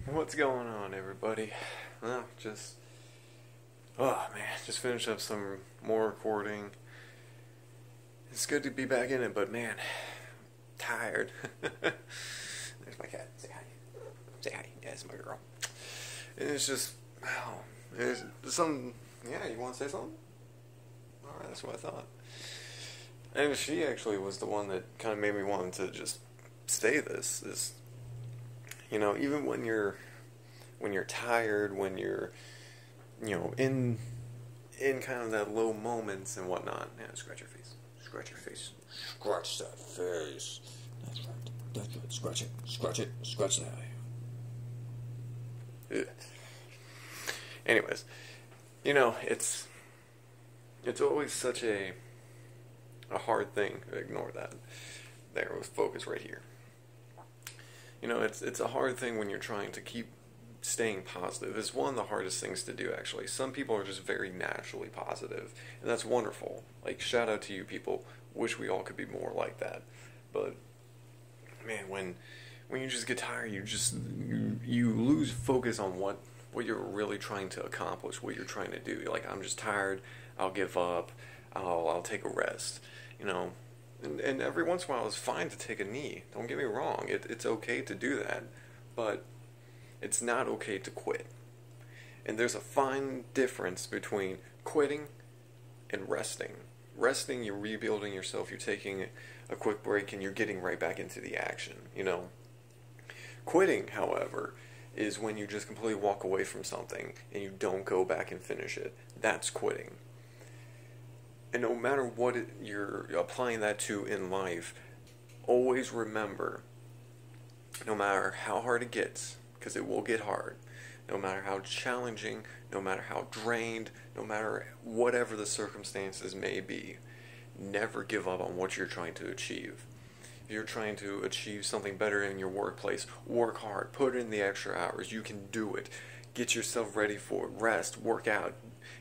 What's going on, everybody? Well, oh man, just finished up some more recording. It's good to be back in it, but man, tired. There's my cat. Say hi. Say hi. Yeah, it's my girl. And it's just, wow. There's some, yeah, you want to say something? Alright, that's what I thought. And she actually was the one that kind of made me want to just stay this. Even when you're tired, when you're, in kind of that low moments and whatnot. Yeah, scratch your face. Scratch your face. Scratch that face. That's right. That's right. Scratch it. Scratch it. Scratch that. Ugh. Anyways, it's always such a hard thing to ignore that. There was focus right here. It's a hard thing when you're trying to keep staying positive. It's one of the hardest things to do, actually. Some people are just very naturally positive, and that's wonderful. Like, shout out to you people. Wish we all could be more like that. But man, when you just get tired, you lose focus on what you're really trying to accomplish, what you're trying to do. You're like, I'm just tired. I'll give up. I'll take a rest. And every once in a while it's fine to take a knee. Don't get me wrong. It's okay to do that. But it's not okay to quit. And there's a fine difference between quitting and resting. Resting, you're rebuilding yourself. You're taking a quick break and you're getting right back into the action. Quitting, however, is when you just completely walk away from something and you don't go back and finish it. That's quitting. And no matter what you're applying that to in life, always remember, no matter how hard it gets, because it will get hard, no matter how challenging, no matter how drained, no matter whatever the circumstances may be, never give up on what you're trying to achieve. If you're trying to achieve something better in your workplace, work hard, put in the extra hours. You can do it. Get yourself ready for it. Rest, work out,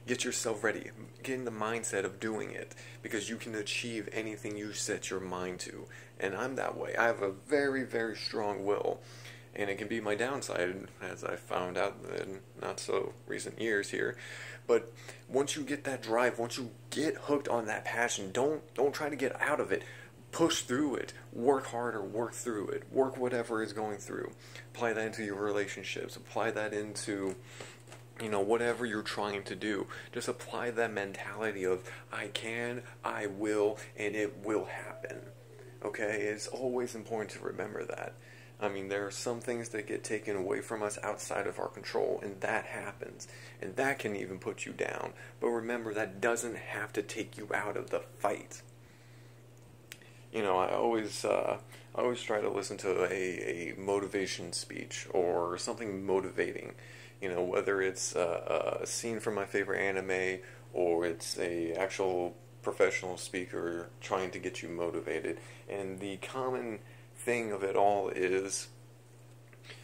get yourself ready. Get in the mindset of doing it, because you can achieve anything you set your mind to. And I'm that way. I have a very, very strong will, and it can be my downside, as I found out in not so recent years here. But once you get that drive, once you get hooked on that passion, don't try to get out of it. Push through it. Work harder. Work through it. Work whatever is going through. Apply that into your relationships. Apply that into, whatever you're trying to do. Just apply that mentality of, I can, I will, and it will happen. Okay? It's always important to remember that. I mean, there are some things that get taken away from us outside of our control, and that happens. And that can even put you down. But remember, that doesn't have to take you out of the fight. I always try to listen to a motivation speech or something motivating. Whether it's a scene from my favorite anime or it's a actual professional speaker trying to get you motivated. And the common thing of it all is,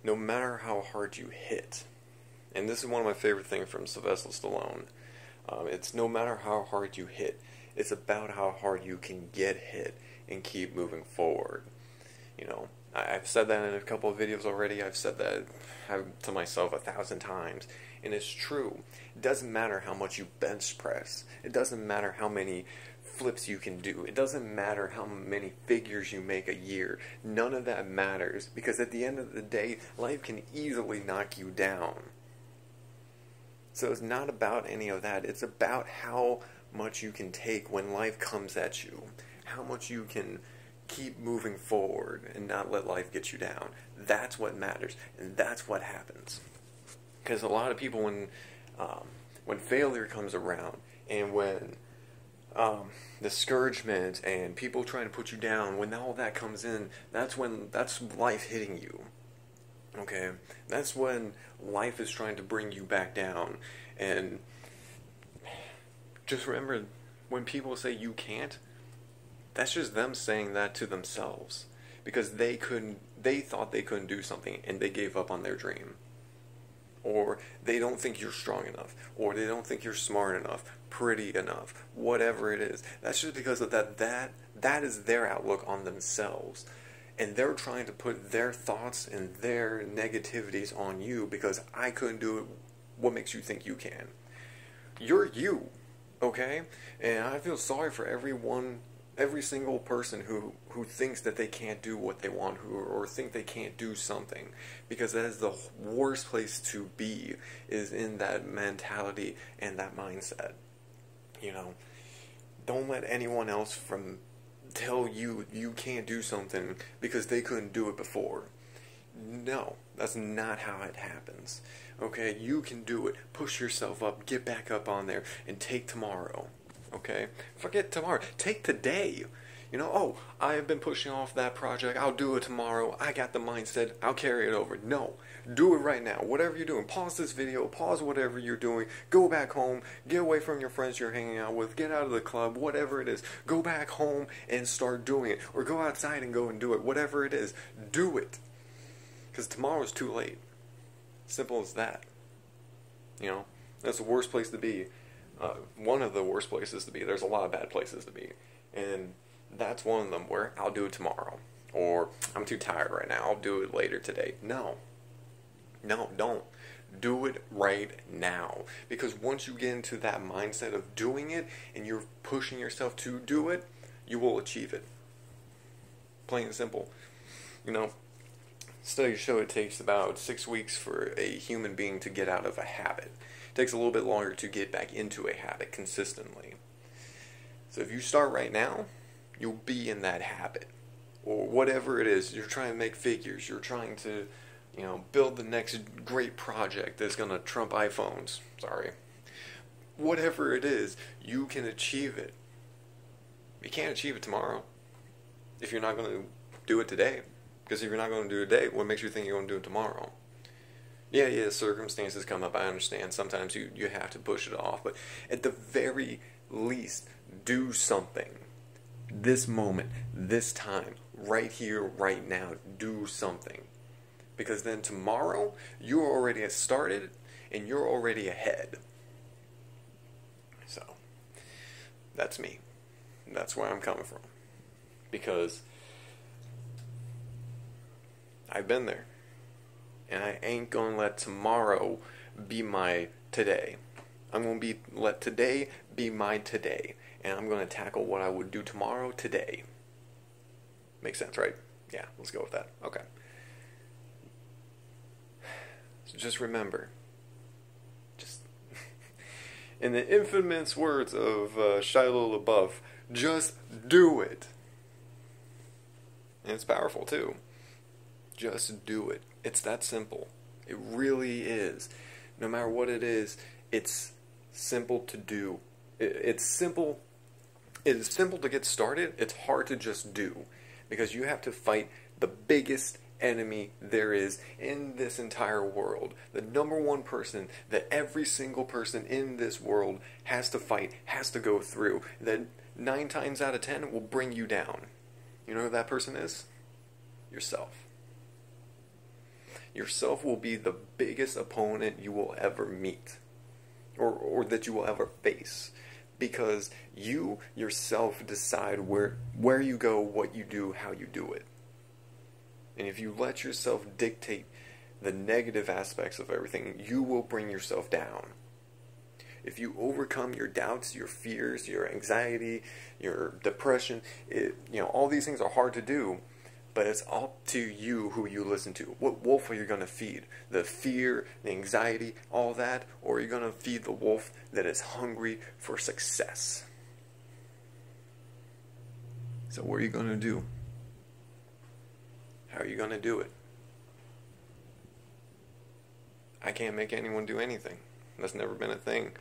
no matter how hard you hit, and this is one of my favorite things from Sylvester Stallone, it's no matter how hard you hit, it's about how hard you can get hit and keep moving forward. I've said that in a couple of videos already. I've said that to myself 1,000 times, and it's true. It doesn't matter how much you bench press. It doesn't matter how many flips you can do. It doesn't matter how many figures you make a year. None of that matters, because at the end of the day, life can easily knock you down. So it's not about any of that. It's about how much you can take when life comes at you. How much you can keep moving forward and not let life get you down. That's what matters, and that's what happens. Because a lot of people, when failure comes around, and when discouragement and people trying to put you down, when all that comes in, that's life hitting you. Okay? That's when life is trying to bring you back down. And just remember, when people say you can't, that's just them saying that to themselves, because they thought they couldn't do something and they gave up on their dream. Or they don't think you're strong enough, or they don't think you're smart enough, pretty enough, whatever it is. That's just because of that is their outlook on themselves. And they're trying to put their thoughts and their negativities on you because I couldn't do it. What makes you think you can? You're you, okay? And I feel sorry for every single person who thinks that they can't do what they want, or think they can't do something, because that is the worst place to be, is in that mentality and that mindset. You know, don't let anyone else tell you you can't do something because they couldn't do it before. No, that's not how it happens. Okay, you can do it. Push yourself up, get back up on there, and take tomorrow. Okay, forget tomorrow. Take today. You know, oh, I've been pushing off that project. I'll do it tomorrow. I got the mindset. I'll carry it over. No, do it right now. Whatever you're doing, pause this video. Pause whatever you're doing. Go back home. Get away from your friends you're hanging out with. Get out of the club. Whatever it is, go back home and start doing it, or go outside and go and do it. Whatever it is, do it. Because tomorrow's too late. Simple as that. You know, that's the worst place to be. One of the worst places to be. There's a lot of bad places to be. And that's one of them, where I'll do it tomorrow. Or, I'm too tired right now, I'll do it later today. No. No, don't. Do it right now. Because once you get into that mindset of doing it, and you're pushing yourself to do it, you will achieve it. Plain and simple. You know, studies show it takes about 6 weeks for a human being to get out of a habit. It takes a little bit longer to get back into a habit consistently. So if you start right now, you'll be in that habit. Or whatever it is, you're trying to make figures, you're trying to, you know, build the next great project that's going to trump iPhones. Sorry. Whatever it is, you can achieve it. You can't achieve it tomorrow if you're not going to do it today. Because if you're not going to do it today, what makes you think you're going to do it tomorrow? Yeah, circumstances come up, I understand. Sometimes you have to push it off. But at the very least, do something. This moment, this time, right here, right now, do something. Because then tomorrow, you're already started, and you're already ahead. So, that's me. That's where I'm coming from. Because I've been there. And I ain't gonna let tomorrow be my today. I'm gonna let today be my today. And I'm gonna tackle what I would do tomorrow today. Makes sense, right? Yeah, let's go with that. Okay. So just remember, in the infamous words of Shia LaBeouf, just do it. And it's powerful too. Just do it. It's that simple. It really is. No matter what it is, it's simple to do. It's simple. It is simple to get started. It's hard to just do, because you have to fight the biggest enemy there is in this entire world. The number one person that every single person in this world has to fight, has to go through, that 9 times out of 10 will bring you down. You know who that person is? Yourself. Yourself will be the biggest opponent you will ever meet, or that you will ever face, because you yourself decide where you go, what you do, how you do it. And if you let yourself dictate the negative aspects of everything, you will bring yourself down. If you overcome your doubts, your fears, your anxiety, your depression, all these things are hard to do. But it's up to you who you listen to. What wolf are you going to feed? The fear, the anxiety, all that? Or are you going to feed the wolf that is hungry for success? So what are you going to do? How are you going to do it? I can't make anyone do anything. That's never been a thing.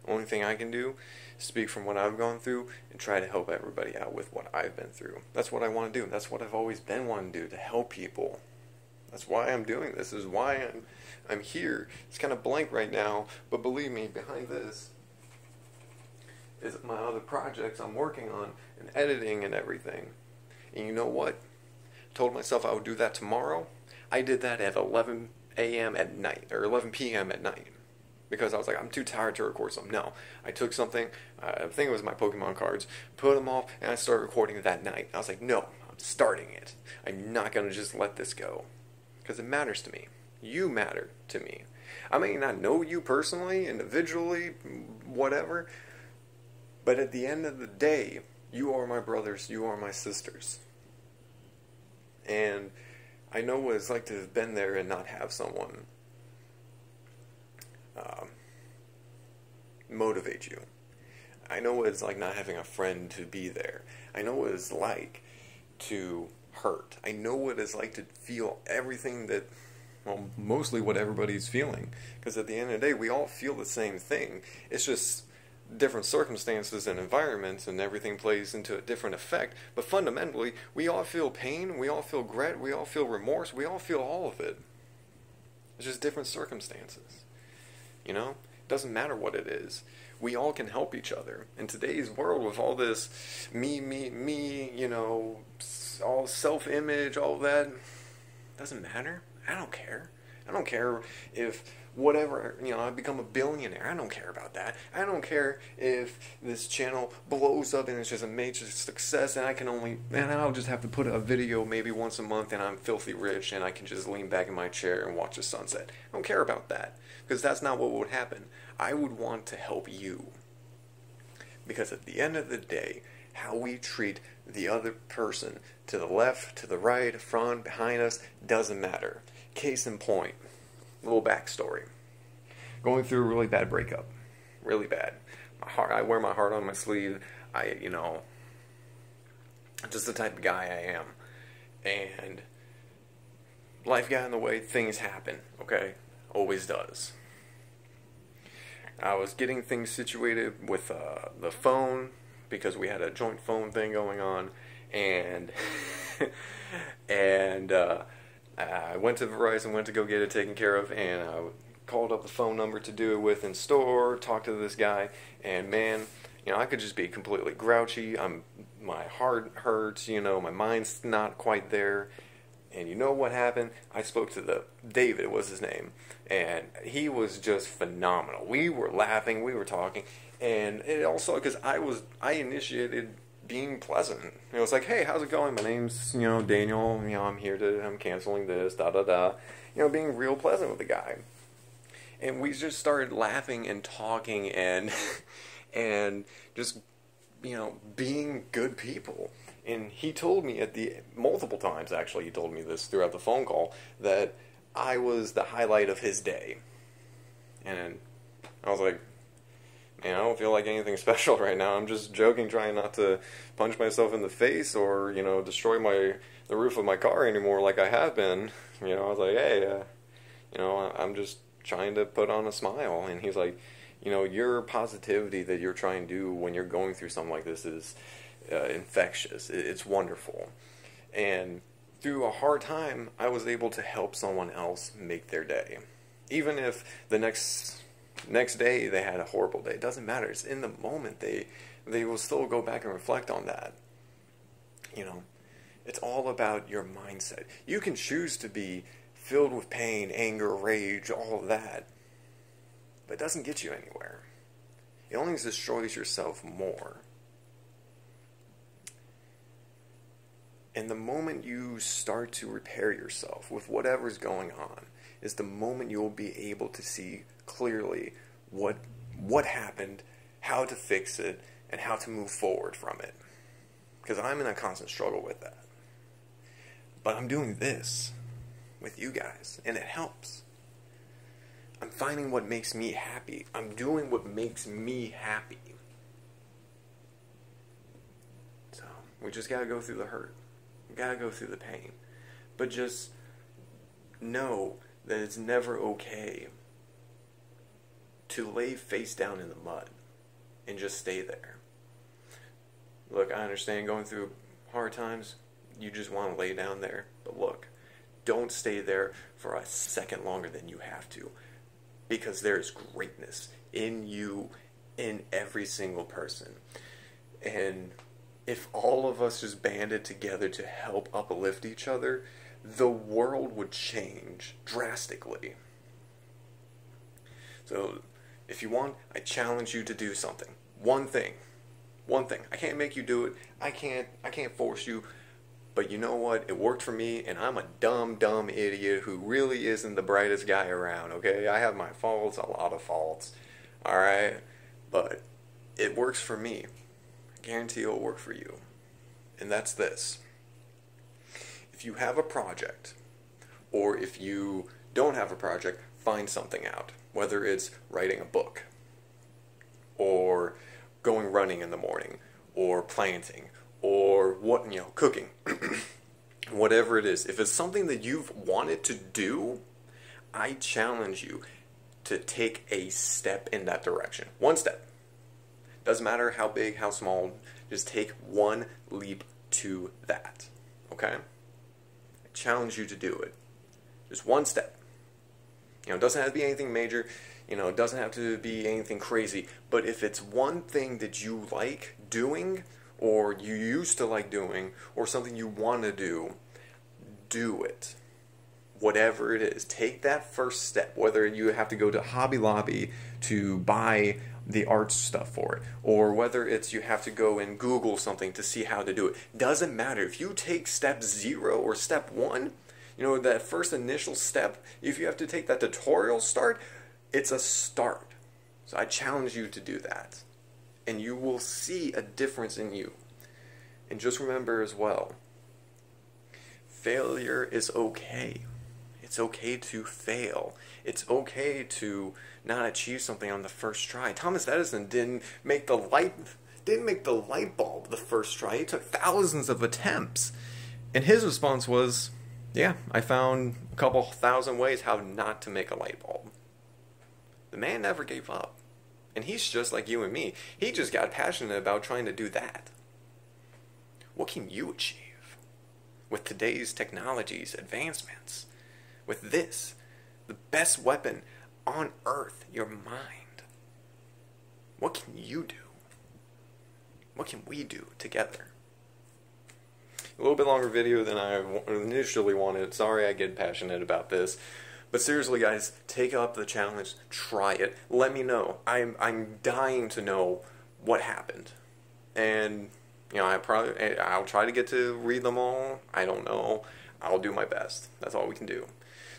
The only thing I can do is speak from what I've gone through and try to help everybody out with what I've been through. That's what I want to do. That's what I've always been wanting to do, to help people. That's why I'm doing this. This is why I'm here. It's kind of blank right now, but believe me, behind this is my other projects I'm working on and editing and everything. And you know what? I told myself I would do that tomorrow. I did that at 11 a.m. at night, or 11 p.m. at night. Because I was like, I'm too tired to record something. No, I took something, I think it was my Pokemon cards, put them off, and I started recording that night. I was like, no, starting it. I'm not going to just let this go. Because it matters to me. You matter to me. I may not know you personally, individually, whatever. But at the end of the day, you are my brothers, you are my sisters. And I know what it's like to have been there and not have someone motivate you. I know what it's like not having a friend to be there. I know what it's like to hurt. I know what it's like to feel everything that, well, mostly what everybody's feeling. Because at the end of the day, we all feel the same thing. It's just different circumstances and environments, and everything plays into a different effect. But fundamentally, we all feel pain, we all feel regret, we all feel remorse, we all feel all of it. It's just different circumstances. You know? It doesn't matter what it is. We all can help each other. In today's world, with all this me, you know, all self-image, all that, doesn't matter. I don't care. I don't care if whatever, you know, I become a billionaire. I don't care about that. I don't care if this channel blows up and it's just a major success and I'll just have to put a video maybe once a month and I'm filthy rich and I can just lean back in my chair and watch the sunset. I don't care about that, because that's not what would happen. I would want to help you. Because at the end of the day, how we treat the other person, to the left, to the right, front, behind us, doesn't matter. Case in point, little backstory. Going through a really bad breakup. Really bad. I wear my heart on my sleeve. Just the type of guy I am. And life got in the way, things happen, okay? Always does. I was getting things situated with the phone, because we had a joint phone thing going on, and I went to Verizon, went to go get it taken care of, and I called up the phone number to do it with in store, talked to this guy, and man, you know, I could just be completely grouchy. My heart hurts, you know, my mind's not quite there. And you know what happened? I spoke to David was his name, and he was just phenomenal. We were laughing, we were talking, and it also, because I initiated being pleasant. It was like, hey, how's it going? My name's, you know, Daniel, you know, I'm canceling this, da-da-da. You know, being real pleasant with the guy. And we just started laughing and talking and and just, you know, being good people. And he told me multiple times, actually, he told me this throughout the phone call, that I was the highlight of his day. And I was like, man, I don't feel like anything special right now. I'm just joking, trying not to punch myself in the face or, you know, destroy the roof of my car anymore like I have been. You know, I was like, hey, you know, I'm just trying to put on a smile. And he's like, you know, your positivity that you're trying to do when you're going through something like this is infectious. It's wonderful. And through a hard time, I was able to help someone else make their day. Even if the next day they had a horrible day, it doesn't matter. It's in the moment. They will still go back and reflect on that. You know, it's all about your mindset. You can choose to be filled with pain, anger, rage, all of that, but it doesn't get you anywhere. It only destroys yourself more. And the moment you start to repair yourself with whatever's going on is the moment you'll be able to see clearly what happened, how to fix it, and how to move forward from it. Because I'm in a constant struggle with that. But I'm doing this with you guys, and it helps. I'm finding what makes me happy. I'm doing what makes me happy. So, we just gotta go through the hurt. We gotta go through the pain. But just know that it's never okay to lay face down in the mud and just stay there. Look, I understand going through hard times. You just want to lay down there. But look, don't stay there for a second longer than you have to. Because there is greatness in you, in every single person. And if all of us just banded together to help uplift each other, the world would change drastically. So, if you want, I challenge you to do something. One thing. I can't make you do it. I can't force you. But you know what? It worked for me, and I'm a dumb, dumb idiot who really isn't the brightest guy around, okay? I have my faults, a lot of faults, alright? But it works for me. I guarantee it'll work for you. And that's this. If you have a project, or if you don't have a project, find something out. Whether it's writing a book, or going running in the morning, or planting, or cooking. Whatever it is. If it's something that you've wanted to do, I challenge you to take a step in that direction. One step. Doesn't matter how big, how small, just take one leap to that. Okay? I challenge you to do it. Just one step. It doesn't have to be anything major. It doesn't have to be anything crazy. But if it's one thing that you like doing, or you used to like doing, or something you want to do it. Whatever it is, take that first step. Whether you have to go to Hobby Lobby to buy the art stuff for it, or whether it's you have to go and Google something to see how to do it. Doesn't matter. If you take step 0 or step 1, that first initial step, if you have to take that tutorial start, it's a start. So I challenge you to do that. And you will see a difference in you. And just remember as well, failure is okay. It's okay to fail. It's okay to not achieve something on the first try. Thomas Edison didn't make the light bulb the first try. He took thousands of attempts. And his response was, yeah, I found a couple thousand ways how not to make a light bulb. The man never gave up. And he's just like you and me. He just got passionate about trying to do that. What can you achieve with today's technologies, advancements? With this, the best weapon on earth, your mind. What can you do? What can we do together? A little bit longer video than I initially wanted. Sorry I get passionate about this. But seriously, guys, take up the challenge. Try it. Let me know. I'm dying to know what happened. And, I'll try to get to read them all. I don't know. I'll do my best. That's all we can do.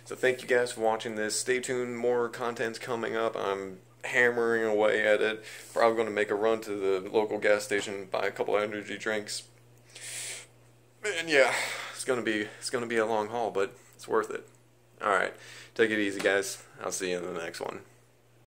So thank you guys for watching this. Stay tuned. More content's coming up. I'm hammering away at it. Probably going to make a run to the local gas station, buy a couple of energy drinks. And yeah, it's gonna be a long haul, but it's worth it. Alright, take it easy, guys. I'll see you in the next one.